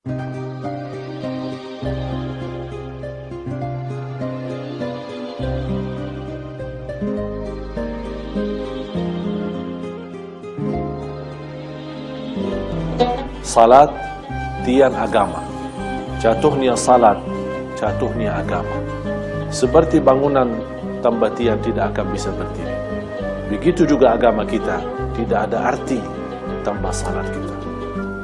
Salat tiang agama. Jatuhnya salat, jatuhnya agama. Seperti bangunan tanpa tiang tidak akan bisa berdiri. Begitu juga agama kita tidak ada arti tanpa salat kita.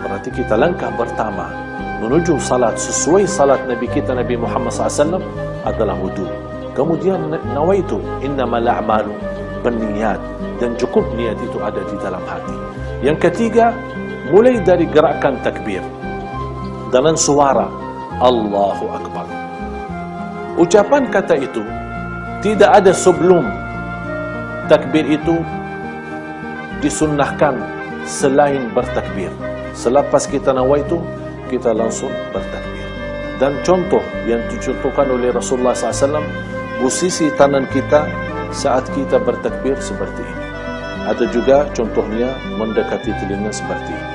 Berarti kita langkah pertama menuju salat sesuai salat Nabi kita Nabi Muhammad SAW adalah wudu. Kemudian nawaitu innamal a'malu binniyat, dan cukup niat itu ada di dalam hati. Yang ketiga, mulai dari gerakan takbir dengan suara Allahu Akbar. Ucapan kata itu tidak ada sebelum takbir itu disunnahkan selain bertakbir. Selepas kita nawaitu, kita langsung bertakbir. Dan contoh yang dicontohkan oleh Rasulullah SAW, posisi tangan kita saat kita bertakbir seperti ini. Ada juga contohnya mendekati telinga seperti ini.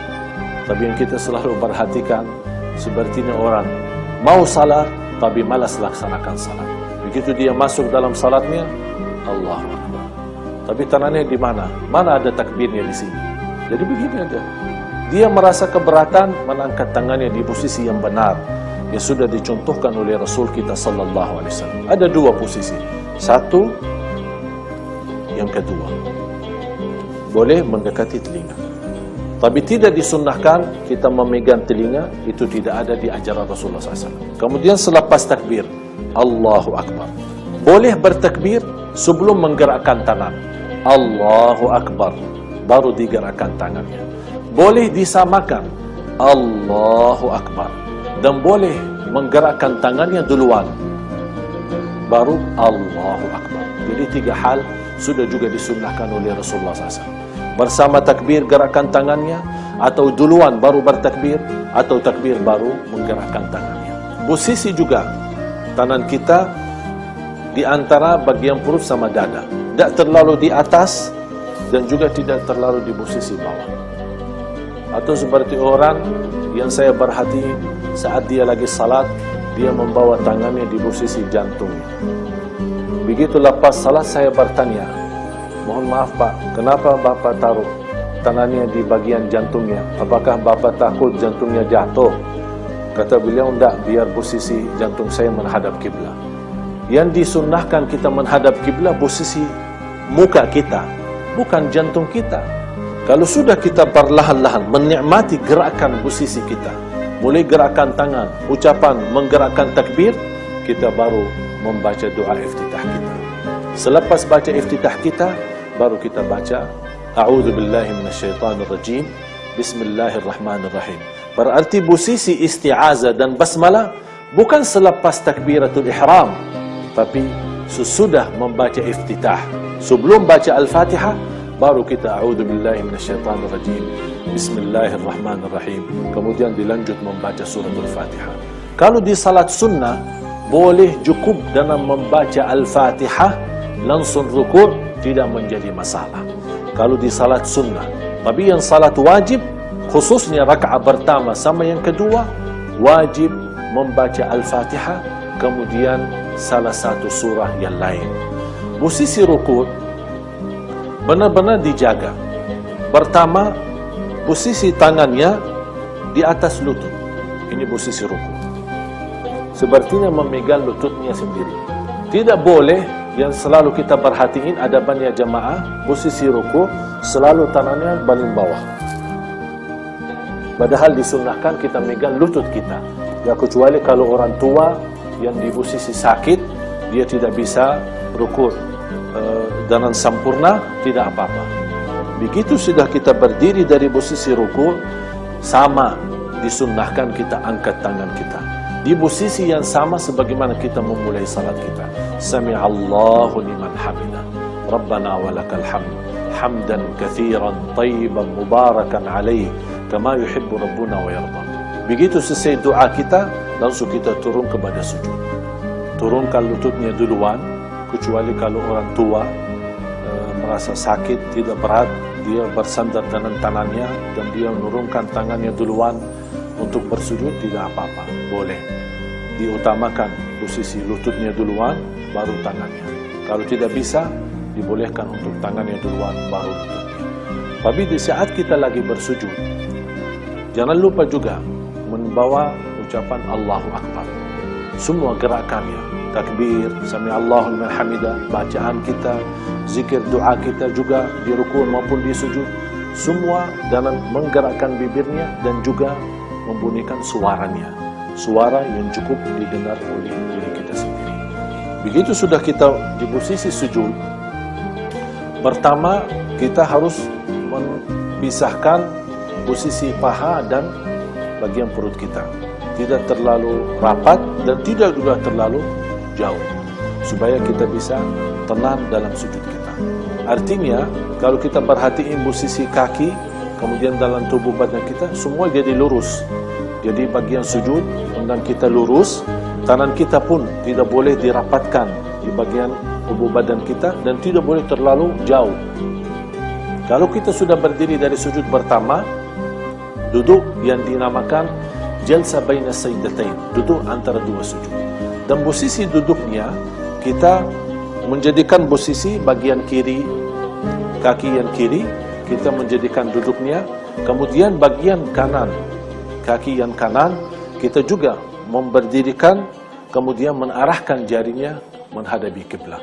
Tapi yang kita selalu perhatikan, sepertinya orang mau salat tapi malas laksanakan salat. Begitu dia masuk dalam salatnya, Allahu Akbar. Tapi tangannya di mana? Mana ada takbirnya di sini? Jadi begini aja. Dia merasa keberatan mengangkat tangannya di posisi yang benar, yang sudah dicontohkan oleh Rasul kita sallallahu alaihi wasallam. Ada dua posisi. Satu, yang kedua. Boleh mendekati telinga. Tapi tidak disunnahkan kita memegang telinga, itu tidak ada di ajaran Rasulullah SAW. Kemudian selepas takbir, Allahu Akbar. Boleh bertakbir sebelum menggerakkan tangan. Allahu Akbar. Baru digerakkan tangannya. Boleh disamakan. Allahu Akbar. Dan boleh menggerakkan tangannya duluan. Baru Allahu Akbar. Jadi tiga hal sudah juga disunnahkan oleh Rasulullah SAW. Bersama takbir gerakan tangannya, atau duluan baru bertakbir, atau takbir baru menggerakkan tangannya. Posisi juga tangan kita di antara bagian perut sama dada, tidak terlalu di atas dan juga tidak terlalu di posisi bawah. Atau seperti orang yang saya perhati saat dia lagi salat, dia membawa tangannya di posisi jantungnya. Begitu lepas salat saya bertanya, mohon maaf Pak, kenapa Bapak taruh tangannya di bagian jantungnya? Apakah Bapak takut jantungnya jatuh? Kata beliau, enggak, biar posisi jantung saya menghadap kiblat. Yang disunnahkan kita menghadap kiblat posisi muka kita, bukan jantung kita. Kalau sudah kita perlahan-lahan menikmati gerakan posisi kita, mulai gerakan tangan, ucapan, menggerakkan takbir, kita baru membaca doa iftitah kita. Selepas baca iftitah kita, baru kita baca A'udzu billahi minasyaitonir rajim, Bismillahirrahmanirrahim. Berarti posisi isti'azah dan basmalah bukan selepas takbiratul ihram, tapi sesudah membaca iftitah. Sebelum baca Al-Fatihah, baru kita A'udzu billahi minasyaitonir rajim, Bismillahirrahmanirrahim. Kemudian dilanjut membaca suratul Fatihah. Kalau di salat sunnah, boleh cukup dengan membaca Al-Fatihah langsung rukuk, tidak menjadi masalah. Kalau di salat sunnah. Tapi yang salat wajib, khususnya rakaat pertama sama yang kedua, wajib membaca Al-Fatihah, kemudian salah satu surah yang lain. Posisi rukuk benar-benar dijaga. Pertama, posisi tangannya di atas lutut. Ini posisi rukuk. Sepertinya memegang lututnya sendiri. Tidak boleh yang selalu kita perhatiin ada banyak jamaah, posisi rukuk selalu tangannya paling bawah. Padahal disunnahkan kita megang lutut kita. Ya kecuali kalau orang tua yang di posisi sakit, dia tidak bisa rukuk dengan sempurna, tidak apa-apa. Begitu sudah kita berdiri dari posisi rukuk, sama disunnahkan kita angkat tangan kita di posisi yang sama sebagaimana kita memulai salat kita. Sami'allahu liman hamidah. Rabbana walakal hamd. Hamdan katsiran tayyiban mubarakan alaih kama yuhibbu rabbuna wa yarda. Begitu selesai doa kita, langsung kita turun kepada sujud. Turunkan lututnya duluan, kecuali kalau orang tua merasa sakit, tidak berat, dia bersandar dengan tangannya dan dia menurunkan tangannya duluan untuk bersujud tidak apa-apa, boleh. Diutamakan posisi lututnya duluan, baru tangannya. Kalau tidak bisa, dibolehkan untuk tangannya duluan, baru lututnya. Tapi di saat kita lagi bersujud, jangan lupa juga membawa ucapan Allahu Akbar. Semua gerakannya, takbir, sami Allahu liman hamidah, bacaan kita, zikir doa kita juga di rukun maupun di sujud, semua dalam menggerakkan bibirnya dan juga membunyikan suaranya, suara yang cukup didengar oleh diri kita sendiri. Begitu sudah kita di posisi sujud, pertama kita harus memisahkan posisi paha dan bagian perut kita, tidak terlalu rapat dan tidak juga terlalu jauh, supaya kita bisa tenang dalam sujud kita. Artinya, kalau kita perhatiin posisi kaki, kemudian dalam tubuh badan kita, semua jadi lurus. Jadi bagian sujud, dan kita lurus, tangan kita pun tidak boleh dirapatkan di bagian tubuh badan kita, dan tidak boleh terlalu jauh. Kalau kita sudah berdiri dari sujud pertama, duduk yang dinamakan jalsa baina sajdatain, duduk antara dua sujud. Dan posisi duduknya, kita menjadikan posisi bagian kiri, kaki yang kiri, kita menjadikan duduknya. Kemudian bagian kanan, kaki yang kanan, kita juga memberdirikan, kemudian mengarahkan jarinya menghadapi kiblat.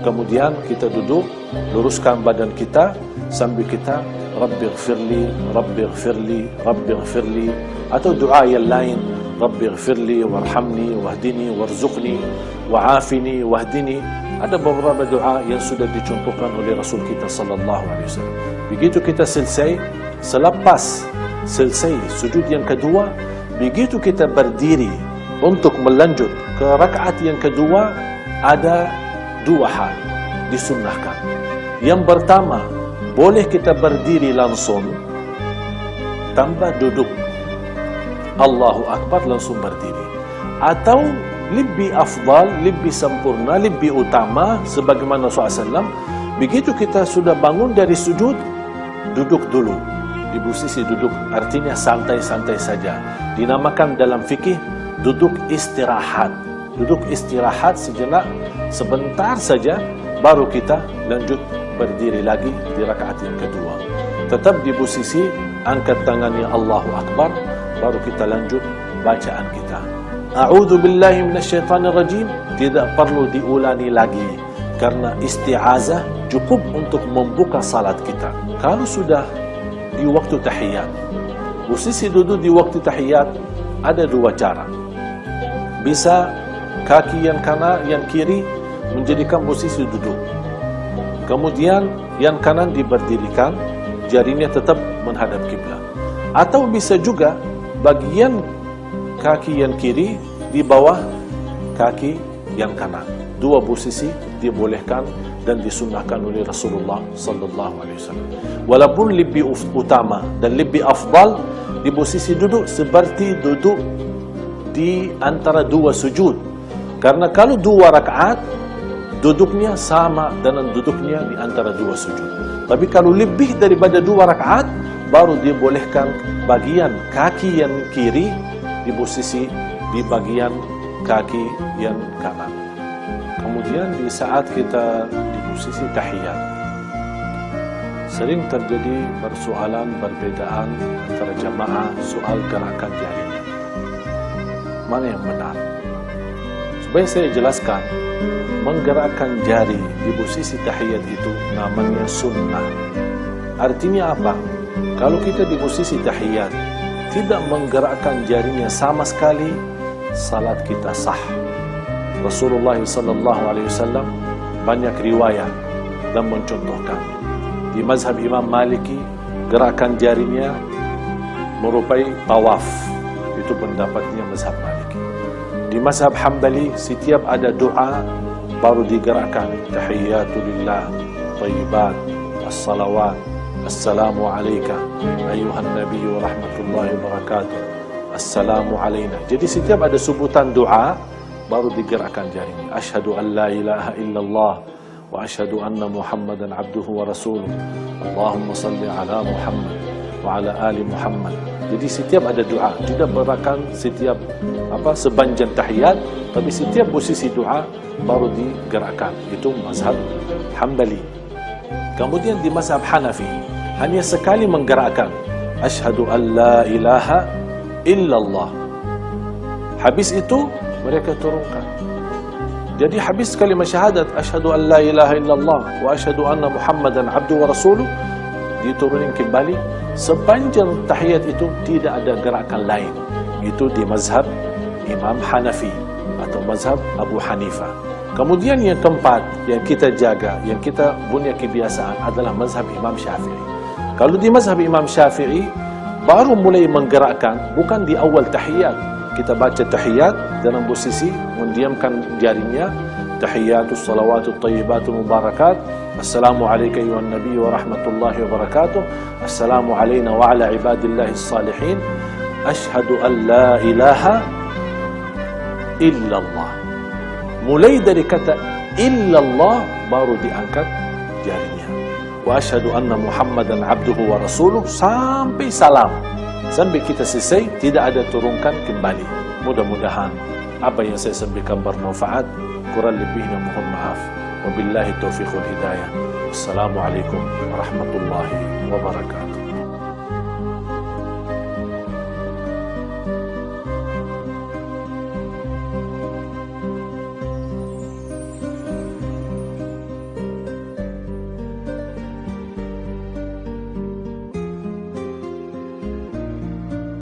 Kemudian kita duduk, luruskan badan kita sambil kita Rabbighfirli, Rabbighfirli, Rabbighfirli, atau doa yang lain, Rabbighfirli warhamni wahdini warzuqni wa'afini wahdini. Ada beberapa doa yang sudah dicontohkan oleh Rasul kita sallallahu alaihi wasallam. Begitu kita selesai, selepas selesai sujud yang kedua, begitu kita berdiri untuk melanjut ke rakaat yang kedua, ada dua hal disunnahkan. Yang pertama, boleh kita berdiri langsung tanpa duduk, Allahu Akbar langsung berdiri. Atau lebih afdal, lebih sempurna, lebih utama, sebagaimana Rasulullah SAW, begitu kita sudah bangun dari sujud, duduk dulu di posisi duduk, artinya santai-santai saja. Dinamakan dalam fikih duduk istirahat. Duduk istirahat sejenak, sebentar saja, baru kita lanjut berdiri lagi di rakaat yang kedua. Tetap di posisi angkat tangannya Allahu Akbar, baru kita lanjut bacaan kita. A'udzu billahi minasyaitonir rajim, tidak perlu diulangi lagi karena isti'azah cukup untuk membuka salat kita. Kalau sudah di waktu tahiyat, posisi duduk di waktu tahiyat ada dua cara. Bisa kaki yang kanan, yang kiri menjadikan posisi duduk. Kemudian yang kanan diberdirikan, jarinya tetap menghadap kiblat. Atau bisa juga bagian kaki yang kiri di bawah kaki yang kanan. Dua posisi dibolehkan dan disunnahkan oleh Rasulullah sallallahu alaihi wasallam. Walaupun lebih utama dan lebih afdal di posisi duduk seperti duduk di antara dua sujud. Karena kalau dua rakaat duduknya sama dengan duduknya di antara dua sujud. Tapi kalau lebih daripada dua rakaat, baru dibolehkan bagian kaki yang kiri di posisi di bagian kaki yang kanan. Kemudian di saat kita di posisi tahiyat, sering terjadi persoalan perbedaan antara jamaah soal gerakan jari. Mana yang benar? Supaya saya jelaskan, menggerakkan jari di posisi tahiyat itu namanya sunnah. Artinya apa? Kalau kita di posisi tahiyat tidak menggerakkan jarinya sama sekali, salat kita sah. Rasulullah SAW banyak riwayat dan mencontohkan. Di mazhab Imam Maliki, gerakan jarinya merupai tawaf. Itu pendapatnya mazhab Maliki. Di mazhab Hambali, setiap ada doa baru digerakkan. Tahiyyatulillah, thayyibat, as-salawat, assalamu alayka ayuhan nabiyyu rahmatullahi wabarakatuh, assalamu alayna. Jadi setiap ada sebutan doa baru digerakkan jarinya. Asyhadu an la ilaha illallah wa asyhadu anna Muhammadan abduhu wa rasuluh. Allahumma salli ala Muhammad wa ala ali Muhammad Jadi setiap ada doa, tidak berakan setiap sepanjang tahiyat, tapi setiap posisi doa baru digerakkan. Itu mazhab Hambali. Kemudian di mazhab Hanafi hanya sekali menggerakkan asyhadu an la ilaha illallah. Habis itu mereka turunkan. Jadi habis kalimat syahadat asyhadu an la ilaha illallah wa asyhadu anna Muhammadan abduhu wa rasuluh, diturunin kembali. Sepanjang tahiyat itu tidak ada gerakan lain. Itu di mazhab Imam Hanafi atau mazhab Abu Hanifah. Kemudian yang keempat yang kita jaga, yang kita punya kebiasaan adalah mazhab Imam Syafi'i. Kalau di mazhab Imam Syafi'i baru mulai menggerakkan bukan di awal tahiyat. Kita baca tahiyat dalam posisi mendiamkan jarinya, tahiyatus salawatul thayyibatul mubarakat, assalamu alayka ayuhan nabiy wa rahmatullahi wa barakatuh, assalamu alayna wa ala ibadillahi salihin, asyhadu an la ilaha illallah. Mulai dari kata illallah baru diangkat jarinya. Wa asyhadu anna Muhammadan abduhu wa rasuluh sampai salam. Sampai kita selesai, tidak ada turunkan kembali. Mudah-mudahan apa yang saya sampaikan bermanfaat. Kurang lebihnya mohon maaf. Wabillahi taufiq wal hidayah. Wassalamualaikum warahmatullahi wabarakatuh.